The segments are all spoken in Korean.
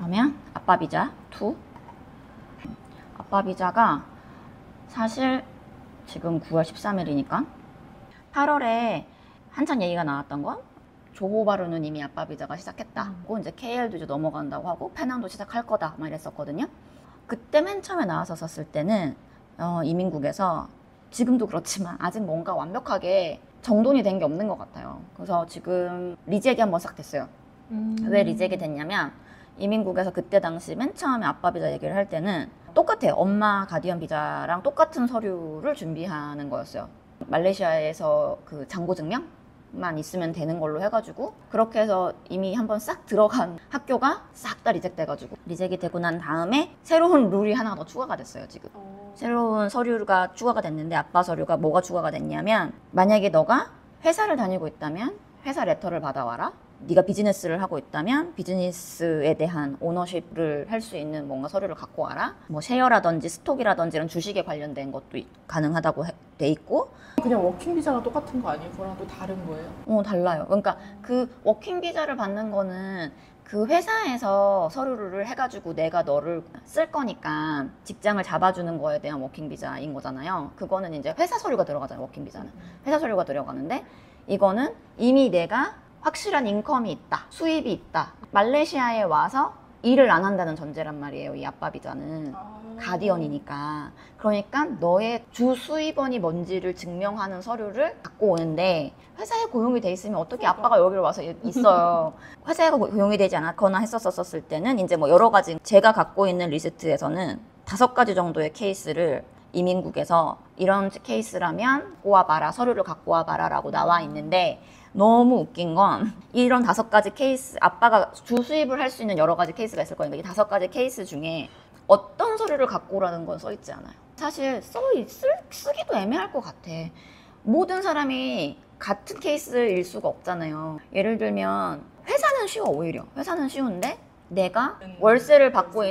그러면 아빠 비자 2. 아빠 비자가 사실 지금 9월 13일이니까 8월에 한참 얘기가 나왔던 건 조호바루는 이미 아빠 비자가 시작했다고 이제 KL도 이제 넘어간다고 하고 페낭도 시작할 거다 막 이랬었거든요. 그때 맨 처음에 나왔었을 때는 이민국에서 지금도 그렇지만 아직 뭔가 완벽하게 정돈이 된 게 없는 것 같아요. 그래서 지금 리젝이 한번 싹 됐어요. 왜 리젝이 됐냐면 이민국에서 그때 당시 맨 처음에 아빠 비자 얘기를 할 때는 똑같아요. 엄마 가디언 비자랑 똑같은 서류를 준비하는 거였어요. 말레이시아에서 그 잔고 증명만 있으면 되는 걸로 해가지고 그렇게 해서 이미 한번 싹 들어간 학교가 싹 다 리젝 돼가지고 리젝이 되고 난 다음에 새로운 룰이 하나 더 추가가 됐어요. 지금 새로운 서류가 추가가 됐는데 아빠 서류가 뭐가 추가가 됐냐면 만약에 너가 회사를 다니고 있다면 회사 레터를 받아와라. 네가 비즈니스를 하고 있다면 비즈니스에 대한 오너십을 할 수 있는 뭔가 서류를 갖고 와라. 뭐 쉐어라든지 스톡이라든지 이런 주식에 관련된 것도 가능하다고 돼 있고. 그냥 워킹 비자가 똑같은 거 아니에요? 그거랑 또 다른 거예요? 달라요. 그러니까 그 워킹 비자를 받는 거는 그 회사에서 서류를 해가지고 내가 너를 쓸 거니까 직장을 잡아주는 거에 대한 워킹 비자인 거잖아요. 그거는 이제 회사 서류가 들어가잖아요. 워킹 비자는 회사 서류가 들어가는데 이거는 이미 내가 확실한 인컴이 있다, 수입이 있다. 말레이시아에 와서 일을 안 한다는 전제란 말이에요. 이 아빠 비자는 가디언이니까. 그러니까 너의 주 수입원이 뭔지를 증명하는 서류를 갖고 오는데 회사에 고용이 돼 있으면 어떻게 아빠가 여기를 와서 있어요. 회사에 고용이 되지 않았거나 했었을 때는 이제 뭐 여러 가지 제가 갖고 있는 리스트에서는 5가지 정도의 케이스를 이민국에서 이런 케이스라면 와봐라, 서류를 갖고 와봐라 라고 나와 있는데 너무 웃긴 건 이런 5가지 케이스, 아빠가 주 수입을 할 수 있는 여러 가지 케이스가 있을 거니까 이 5가지 케이스 중에 어떤 서류를 갖고 오라는 건 써 있지 않아요. 사실 쓰기도 애매할 것 같아. 모든 사람이 같은 케이스일 수가 없잖아요. 예를 들면 회사는 쉬워. 오히려 회사는 쉬운데 내가 월세를 받고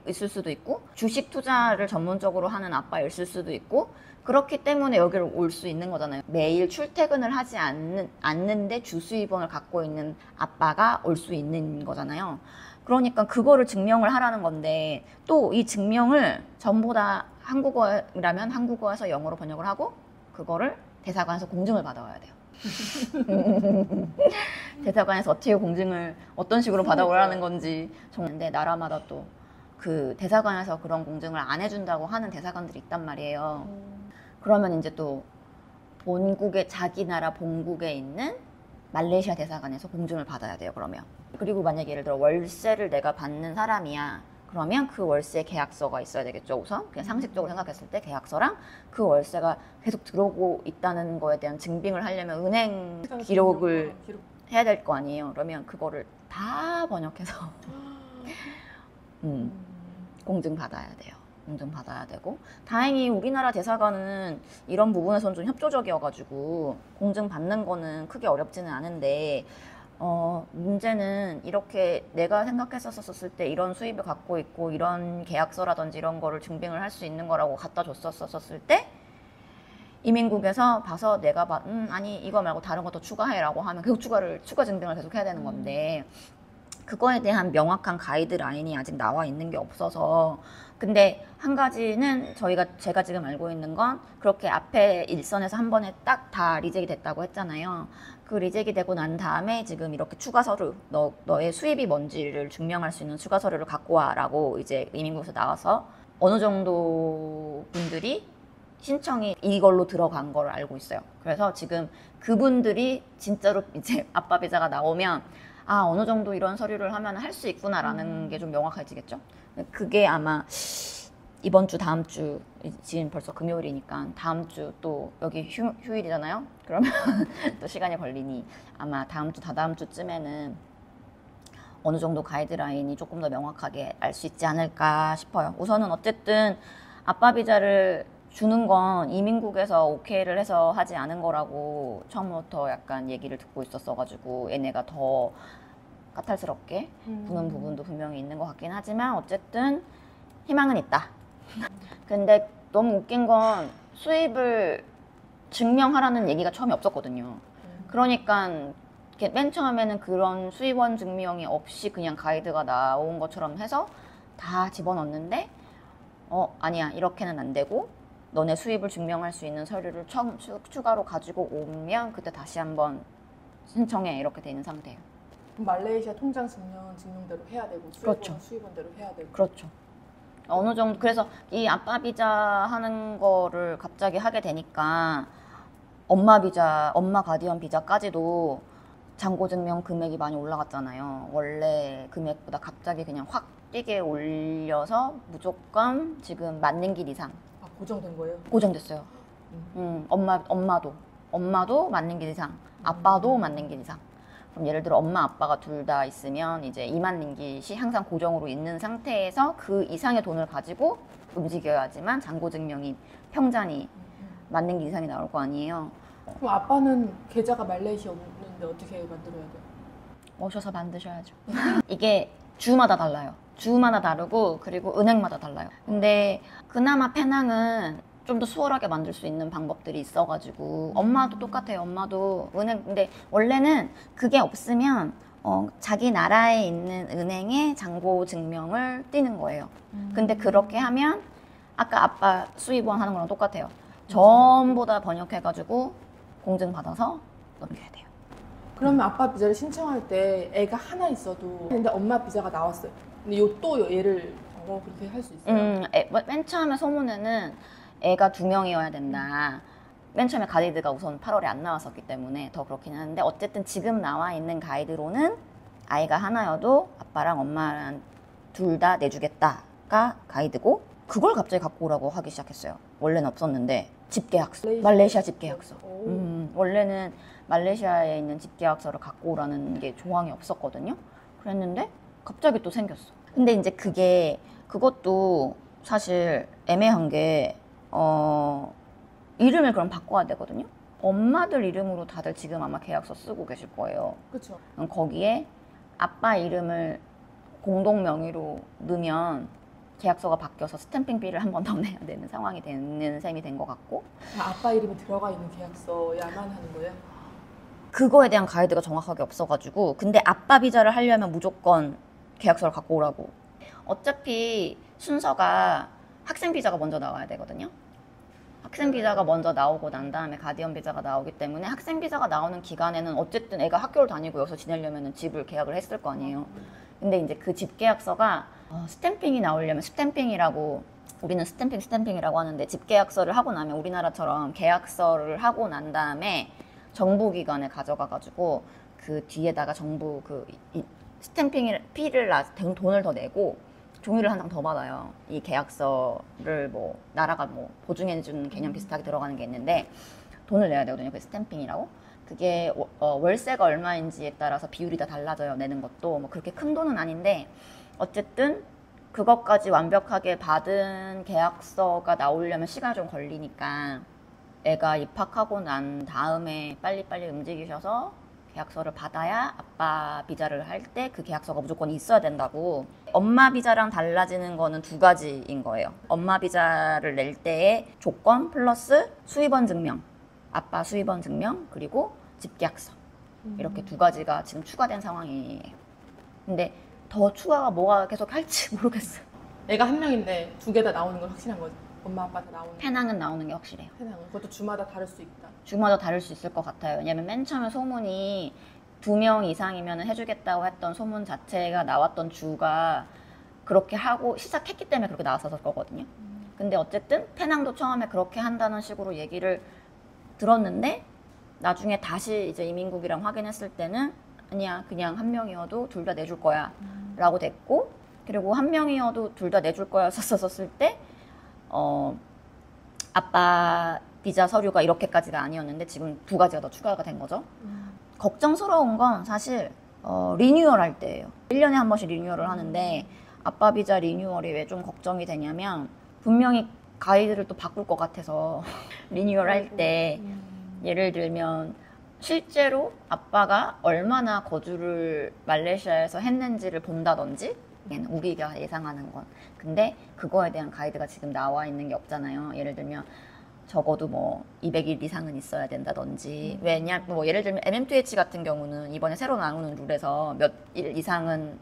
있을 수도 있고 주식 투자를 전문적으로 하는 아빠일 수도 있고 그렇기 때문에 여기를 올 수 있는 거잖아요. 매일 출퇴근을 하지 않는데 주수입원을 갖고 있는 아빠가 올 수 있는 거잖아요. 그러니까 그거를 증명을 하라는 건데 또 이 증명을 전부 다 한국어라면 한국어에서 영어로 번역을 하고 그거를 대사관에서 공증을 받아와야 돼요. 대사관에서 어떻게 공증을 어떤 식으로 받아오라는 건지 정말 나라마다 또 그 대사관에서 그런 공증을 안 해준다고 하는 대사관들이 있단 말이에요. 그러면 이제 또 자기 나라 본국에 있는 말레이시아 대사관에서 공증을 받아야 돼요. 그러면 그리고 만약에 예를 들어 월세를 내가 받는 사람이야. 그러면 그 월세 계약서가 있어야 되겠죠. 우선 그냥 상식적으로 생각했을 때 계약서랑 그 월세가 계속 들어오고 있다는 거에 대한 증빙을 하려면 은행 기록을 해야 될 거 아니에요. 그러면 그거를 다 번역해서 공증 받아야 돼요. 공증 받아야 되고 다행히 우리나라 대사관은 이런 부분에서는 좀 협조적이어가지고 공증 받는 거는 크게 어렵지는 않은데 문제는 이렇게 내가 생각했었을 때 이런 수입을 갖고 있고 이런 계약서라든지 이런 거를 증빙을 할 수 있는 거라고 갖다 줬었을 때 이민국에서 봐서 내가 아니 이거 말고 다른 것도 추가해라고 하면 그 추가 증빙을 계속 해야 되는 건데 그거에 대한 명확한 가이드라인이 아직 나와 있는 게 없어서 근데 한 가지는 제가 지금 알고 있는 건 그렇게 앞에 일선에서 한 번에 딱 다 리젝이 됐다고 했잖아요. 그 리젝이 되고 난 다음에 지금 이렇게 추가 서류 너의 수입이 뭔지를 증명할 수 있는 추가 서류를 갖고 와라고 이제 이민국에서 나와서 어느 정도 분들이 신청이 이걸로 들어간 걸 알고 있어요. 그래서 지금 그분들이 진짜로 이제 아빠 비자가 나오면 어느 정도 이런 서류를 하면 할 수 있구나라는 게 좀 명확해지겠죠. 그게 아마 이번 주 다음 주 지금 벌써 금요일이니까 다음 주 또 여기 휴일이잖아요. 그러면 또 시간이 걸리니 아마 다음 주 다다음 주쯤에는 어느 정도 가이드라인이 조금 더 명확하게 알 수 있지 않을까 싶어요. 우선은 어쨌든 아빠 비자를 주는 건 이민국에서 오케이를 해서 하지 않은 거라고 처음부터 약간 얘기를 듣고 있었어가지고 얘네가 더 까탈스럽게 구는 부분도 분명히 있는 것 같긴 하지만 어쨌든 희망은 있다. 근데 너무 웃긴 건 수입을 증명하라는 얘기가 처음에 없었거든요. 그러니까 이렇게 맨 처음에는 그런 수입원 증명이 없이 그냥 가이드가 나온 것처럼 해서 다 집어넣는데 아니야, 이렇게는 안 되고 너네 수입을 증명할 수 있는 서류를 추가로 가지고 오면 그때 다시 한번 신청해, 이렇게 돼 있는 상태예요. 그럼 말레이시아 통장 증명대로 해야 되고 그렇죠. 수입원대로 해야 되고. 그렇죠. 어느 정도, 그래서 이 아빠 비자 하는 거를 갑자기 하게 되니까 엄마 비자, 엄마 가디언 비자까지도 잔고증명 금액이 많이 올라갔잖아요. 원래 금액보다 갑자기 그냥 확 뛰게 올려서 무조건 지금 맞는 길 이상 아, 고정된 거예요? 고정됐어요. 엄마도 맞는 길 이상, 아빠도 맞는 길 이상. 그럼 예를 들어 엄마 아빠가 둘 다 있으면 이제 이만린 길이 항상 고정으로 있는 상태에서 그 이상의 돈을 가지고 움직여야지만 잔고증명이 평잔이 맞는 길 이상이 나올 거 아니에요. 그럼 아빠는 계좌가 말레이시아 없는데 어떻게 만들어야 돼요? 오셔서 만드셔야죠. 이게 주마다 달라요. 주마다 다르고 그리고 은행마다 달라요. 근데 그나마 페낭은 좀 더 수월하게 만들 수 있는 방법들이 있어가지고 엄마도 똑같아요. 엄마도 은행, 근데 원래는 그게 없으면 자기 나라에 있는 은행에 잔고 증명을 띄는 거예요. 근데 그렇게 하면 아까 아빠 수입원 하는 거랑 똑같아요. 전부 다 번역해가지고 공증 받아서 넘겨야 돼요. 그러면 아빠 비자를 신청할 때 애가 하나 있어도 근데 엄마 비자가 나왔어요. 근데 또 얘를 그렇게 할 수 있어요? 맨 처음에 소문에는 애가 2명이어야 된다. 맨 처음에 가이드가 우선 8월에 안 나왔었기 때문에 더 그렇긴 하는데 어쨌든 지금 나와 있는 가이드로는 아이가 하나여도 아빠랑 엄마랑 둘 다 내주겠다가 가이드고 그걸 갑자기 갖고 오라고 하기 시작했어요. 원래는 없었는데 집계약서, 말레이시아 집계약서. 원래는 말레이시아에 있는 집계약서를 갖고 오라는 게 조항이 없었거든요. 그랬는데 갑자기 또 생겼어. 근데 이제 그것도 사실 애매한 게 이름을 그럼 바꿔야 되거든요. 엄마들 이름으로 다들 지금 아마 계약서 쓰고 계실 거예요. 그렇죠. 거기에 아빠 이름을 공동 명의로 넣으면 계약서가 바뀌어서 스탬핑비를 한 번 더 내야 되는 상황이 되는 셈이 된 것 같고. 아빠 이름이 들어가 있는 계약서야만 하는 거예요? 그거에 대한 가이드가 정확하게 없어가지고. 근데 아빠 비자를 하려면 무조건 계약서를 갖고 오라고. 어차피 순서가 학생 비자가 먼저 나와야 되거든요. 학생 비자가 먼저 나오고 난 다음에 가디언 비자가 나오기 때문에 학생 비자가 나오는 기간에는 어쨌든 애가 학교를 다니고 여기서 지내려면 집을 계약을 했을 거 아니에요. 근데 이제 그 집 계약서가 스탬핑이 나오려면 스탬핑이라고, 우리는 스탬핑이라고 하는데 집 계약서를 하고 나면 우리나라처럼 계약서를 하고 난 다음에 정부기관에 가져가가지고 그 뒤에다가 정부 스탬핑 피를 돈을 더 내고 종이를 한 장 더 받아요. 이 계약서를 나라가 보증해주는 개념 비슷하게 들어가는 게 있는데 돈을 내야 되거든요. 그 스탬핑이라고. 그게 월세가 얼마인지에 따라서 비율이 다 달라져요. 내는 것도 그렇게 큰 돈은 아닌데 어쨌든 그것까지 완벽하게 받은 계약서가 나오려면 시간이 좀 걸리니까 애가 입학하고 난 다음에 빨리빨리 움직이셔서 계약서를 받아야 아빠 비자를 할 때 그 계약서가 무조건 있어야 된다고. 엄마 비자랑 달라지는 거는 2가지인 거예요. 엄마 비자를 낼 때의 조건 플러스 수입원 증명, 아빠 수입원 증명, 그리고 집계약서. 이렇게 2가지가 지금 추가된 상황이에요. 근데 더 추가가 뭐가 계속 할지 모르겠어요. 애가 한 명인데 2개 다 나오는 건 확실한 거죠? 엄마 아빠 다 나오는 거? 페낭은 나오는 게 확실해요. 페낭은? 그것도 주마다 다를 수 있다. 주마다 다를 수 있을 것 같아요. 왜냐면 맨 처음에 소문이 2명 이상이면 해주겠다고 했던 소문 자체가 나왔던 주가 그렇게 하고 시작했기 때문에 그렇게 나왔었을 거거든요. 근데 어쨌든 페낭도 처음에 그렇게 한다는 식으로 얘기를 들었는데 나중에 다시 이제 이민국이랑 확인했을 때는 아니야, 그냥 1명이어도 둘 다 내줄 거야 라고 됐고, 그리고 1명이어도 둘 다 내줄 거야 썼을 때 아빠 비자 서류가 이렇게까지가 아니었는데 지금 2가지가 더 추가가 된 거죠. 걱정스러운 건 사실 리뉴얼 할 때예요. 1년에 한 번씩 리뉴얼을 하는데 아빠 비자 리뉴얼이 왜 좀 걱정이 되냐면 분명히 가이드를 또 바꿀 것 같아서 리뉴얼 할 때 예를 들면 실제로 아빠가 얼마나 거주를 말레이시아에서 했는지를 본다든지, 우리가 예상하는 건. 근데 그거에 대한 가이드가 지금 나와 있는 게 없잖아요. 예를 들면 적어도 뭐 200일 이상은 있어야 된다든지 왜냐 뭐 예를 들면 MMTH 같은 경우는 이번에 새로 나오는 룰에서 몇 일 이상은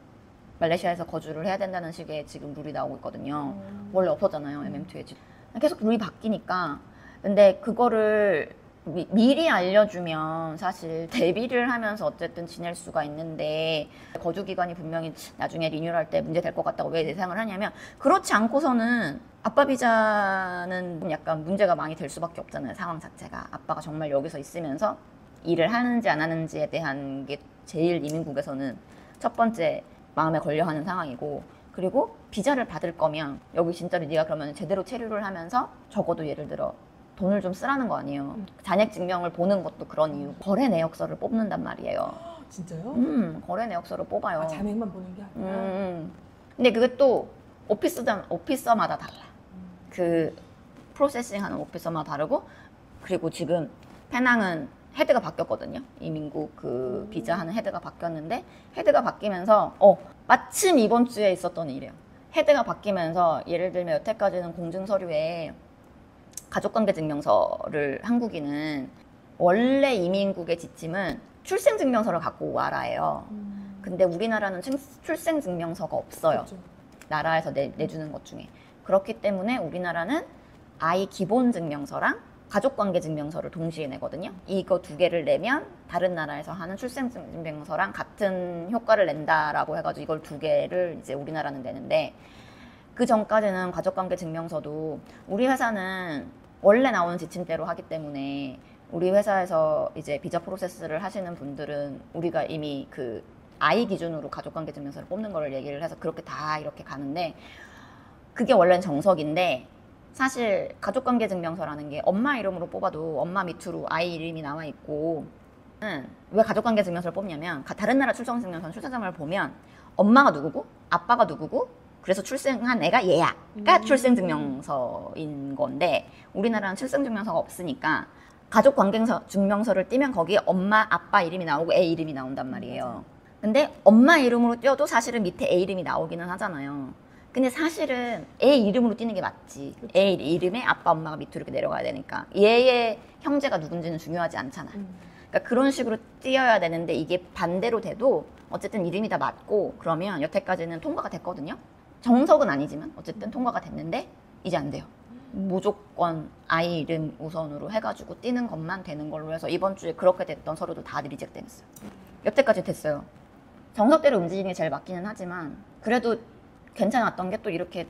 말레이시아에서 거주를 해야 된다는 식의 지금 룰이 나오고 있거든요. 원래 없었잖아요, MMTH. 계속 룰이 바뀌니까. 근데 그거를 미리 알려주면 사실 대비를 하면서 어쨌든 지낼 수가 있는데 거주 기간이 분명히 나중에 리뉴얼할 때 문제 될 것 같다고 왜 예상을 하냐면 그렇지 않고서는 아빠 비자는 약간 문제가 많이 될 수밖에 없잖아요. 상황 자체가. 아빠가 정말 여기서 있으면서 일을 하는지 안 하는지에 대한 게 제일 이민국에서는 첫 번째 마음에 걸려하는 상황이고 그리고 비자를 받을 거면 여기 진짜로 네가 그러면 제대로 체류를 하면서 적어도 예를 들어 돈을 좀 쓰라는 거 아니에요. 잔액 증명을 보는 것도 그런 이유. 거래 내역서를 뽑는단 말이에요. 진짜요? 거래 내역서를 뽑아요. 아, 잔액만 보는 게 아니라. 근데 그게 또 오피서마다 달라. 그 프로세싱하는 오피서마다 다르고 그리고 지금 페낭은 헤드가 바뀌었거든요. 이민국 그 비자하는 헤드가 바뀌었는데 헤드가 바뀌면서 마침 이번 주에 있었던 일이에요. 헤드가 바뀌면서 예를 들면 여태까지는 공증 서류에 가족관계증명서를 한국인은 원래 이민국의 지침은 출생증명서를 갖고 와라예요. 근데 우리나라는 출생증명서가 없어요. 그렇죠. 나라에서 내주는 것 중에. 그렇기 때문에 우리나라는 아이 기본증명서랑 가족관계증명서를 동시에 내거든요. 이거 두 개를 내면 다른 나라에서 하는 출생증명서랑 같은 효과를 낸다라고 해가지고 이걸 두 개를 이제 우리나라는 내는데 그 전까지는 가족관계증명서도 우리 회사는 원래 나오는 지침대로 하기 때문에 우리 회사에서 이제 비자 프로세스를 하시는 분들은 우리가 이미 그 아이 기준으로 가족관계증명서를 뽑는 걸 얘기를 해서 그렇게 다 이렇게 가는데 그게 원래는 정석인데 사실 가족관계증명서라는 게 엄마 이름으로 뽑아도 엄마 밑으로 아이 이름이 나와 있고 왜 가족관계증명서를 뽑냐면 다른 나라 출생증명서는 출생증명을 보면 엄마가 누구고 아빠가 누구고 그래서 출생한 애가 얘야가 출생증명서인 건데 우리나라는 출생증명서가 없으니까 가족관계증명서를 띄면 거기에 엄마 아빠 이름이 나오고 애 이름이 나온단 말이에요. 근데 엄마 이름으로 띄어도 사실은 밑에 애 이름이 나오기는 하잖아요. 근데 사실은 애 이름으로 띄는 게 맞지. 그렇죠. 애 이름에 아빠 엄마가 밑으로 이렇게 내려가야 되니까 얘의 형제가 누군지는 중요하지 않잖아. 그러니까 그런 식으로 띄어야 되는데 이게 반대로 돼도 어쨌든 이름이 다 맞고 그러면 여태까지는 통과가 됐거든요. 정석은 아니지만 어쨌든 통과가 됐는데 이제 안 돼요. 무조건 아이 이름 우선으로 해가지고 띄는 것만 되는 걸로 해서 이번 주에 그렇게 됐던 서류도 다 리젝트 됐어요. 여태까지 됐어요. 정석대로 움직이는 게 제일 맞기는 하지만 그래도 괜찮았던 게 또 이렇게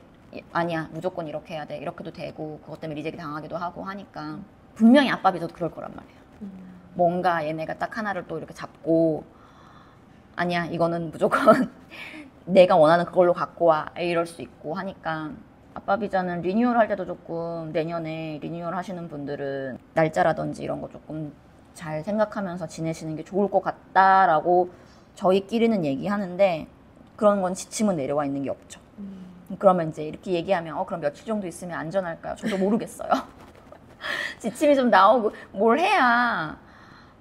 아니야 무조건 이렇게 해야 돼 이렇게도 되고 그것 때문에 리젝트 당하기도 하고 하니까 분명히 아빠 비자도 그럴 거란 말이에요. 뭔가 얘네가 딱 하나를 또 이렇게 잡고 아니야 이거는 무조건 내가 원하는 그걸로 갖고 와 이럴 수 있고 하니까 아빠 비자는 리뉴얼 할 때도 조금 내년에 리뉴얼 하시는 분들은 날짜라든지 이런 거 조금 잘 생각하면서 지내시는 게 좋을 것 같다라고 저희끼리는 얘기하는데 그런 건 지침은 내려와 있는 게 없죠. 그러면 이제 이렇게 얘기하면 그럼 며칠 정도 있으면 안전할까요? 저도 모르겠어요. 지침이 좀 나오고 뭘 해야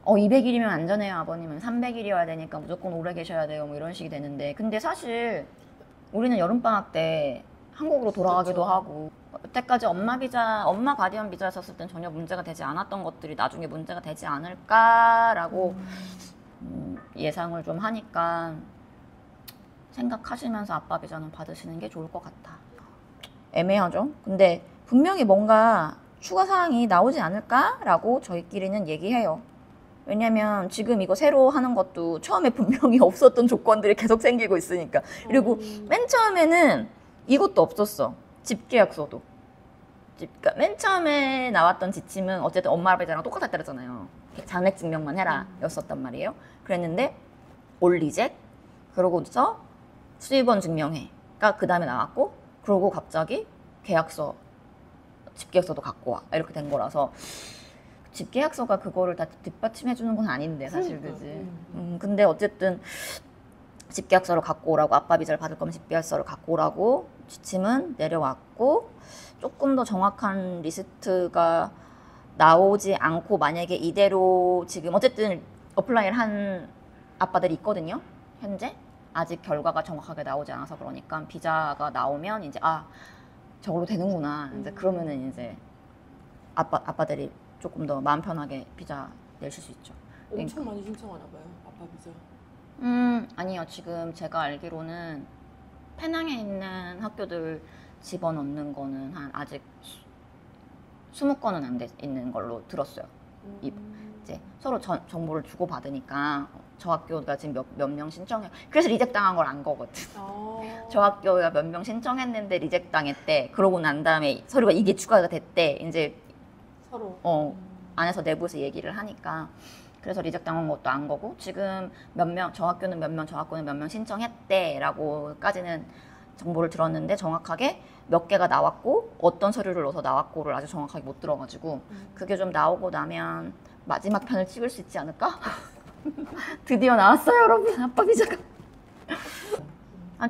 200일이면 안전해요 아버님은 300일이어야 되니까 무조건 오래 계셔야 돼요 뭐 이런 식이 되는데 근데 사실 우리는 여름방학 때 한국으로 돌아가기도 그렇죠. 하고 여태까지 엄마 가디언 비자 썼을 땐 전혀 문제가 되지 않았던 것들이 나중에 문제가 되지 않을까라고 예상을 좀 하니까 생각하시면서 아빠 비자는 받으시는 게 좋을 것 같아. 애매하죠? 근데 분명히 뭔가 추가 사항이 나오지 않을까라고 저희끼리는 얘기해요. 왜냐면 지금 이거 새로 하는 것도 처음에 분명히 없었던 조건들이 계속 생기고 있으니까. 그리고 맨 처음에는 이것도 없었어. 집계약서도. 그러니까 맨 처음에 나왔던 지침은 어쨌든 엄마 비자랑 똑같았다 그랬잖아요. 잔액 증명만 해라 였었단 말이에요. 그랬는데 올 리젝 그러고서 수입원 증명해가 그 다음에 나왔고 그러고 갑자기 계약서 집계약서도 갖고 와 이렇게 된 거라서 집계약서가 그거를 다 뒷받침해 주는 건 아닌데 사실 그지. 근데 어쨌든 집계약서를 갖고 오라고 아빠 비자를 받을 거면 집계약서를 갖고 오라고 지침은 내려왔고 조금 더 정확한 리스트가 나오지 않고 만약에 이대로 지금 어쨌든 어플라이를 한 아빠들이 있거든요. 현재 아직 결과가 정확하게 나오지 않아서 그러니까 비자가 나오면 이제 저걸로 되는구나. 이제 그러면은 이제 아빠들이 조금 더 마음 편하게 비자 내실 수 있죠. 엄청 많이 신청하나 봐요. 아빠 비자. 아니요. 지금 제가 알기로는 페낭에 있는 학교들 집어넣는 거는 아직 20건은 안 돼 있는 걸로 들었어요. 이제 서로 정보를 주고 받으니까 저 학교가 지금 몇 명 신청해. 그래서 리젝 당한 걸 안 거거든. 저 학교가 몇 명 신청했는데 리젝 당했대. 그러고 난 다음에 서류가 이게 추가가 됐대. 이제 서로. 안에서 내부에서 얘기를 하니까. 그래서 리젝 당한 것도 안 거고, 지금 몇 명, 저 학교는 몇 명, 저 학교는 몇 명 신청했대라고까지는 정보를 들었는데, 정확하게 몇 개가 나왔고 어떤 서류를 넣어서 나왔고를 아주 정확하게 못 들어가지고, 그게 좀 나오고 나면 마지막 편을 찍을 수 있지 않을까? 드디어 나왔어요, 여러분. 아빠 비자가.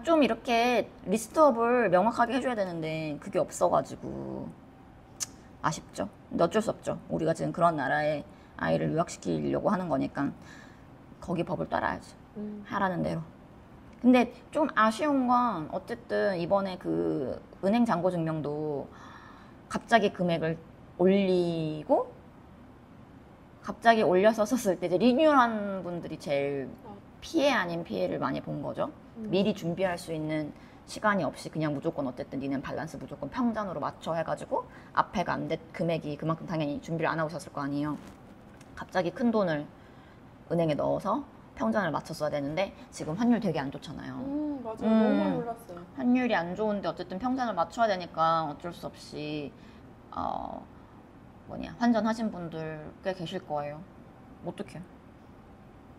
좀 이렇게 리스트업을 명확하게 해줘야 되는데 그게 없어가지고 아쉽죠. 근데 어쩔 수 없죠. 우리가 지금 그런 나라에 아이를 유학시키려고 하는 거니까 거기 법을 따라야죠. 하라는 대로. 근데 좀 아쉬운 건 어쨌든 이번에 그 은행 잔고 증명도 갑자기 금액을 올리고 갑자기 올려서 썼을 때 이제 리뉴얼한 분들이 제일 피해 아닌 피해를 많이 본 거죠. 미리 준비할 수 있는 시간이 없이 그냥 무조건 어쨌든 니는 밸런스 무조건 평단으로 맞춰 해가지고 앞에가 안 된 금액이 그만큼 당연히 준비를 안 하고 있었을 거 아니에요. 갑자기 큰 돈을 은행에 넣어서 평단을 맞췄어야 되는데 지금 환율 되게 안 좋잖아요. 맞아요. 너무 많이 올랐어요. 환율이 안 좋은데 어쨌든 평단을 맞춰야 되니까 어쩔 수 없이 환전하신 분들 꽤 계실 거예요. 어떡해.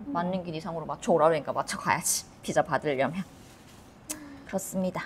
맞는 길 이상으로 맞춰오라 그러니까 맞춰가야지. 비자 받으려면. 그렇습니다.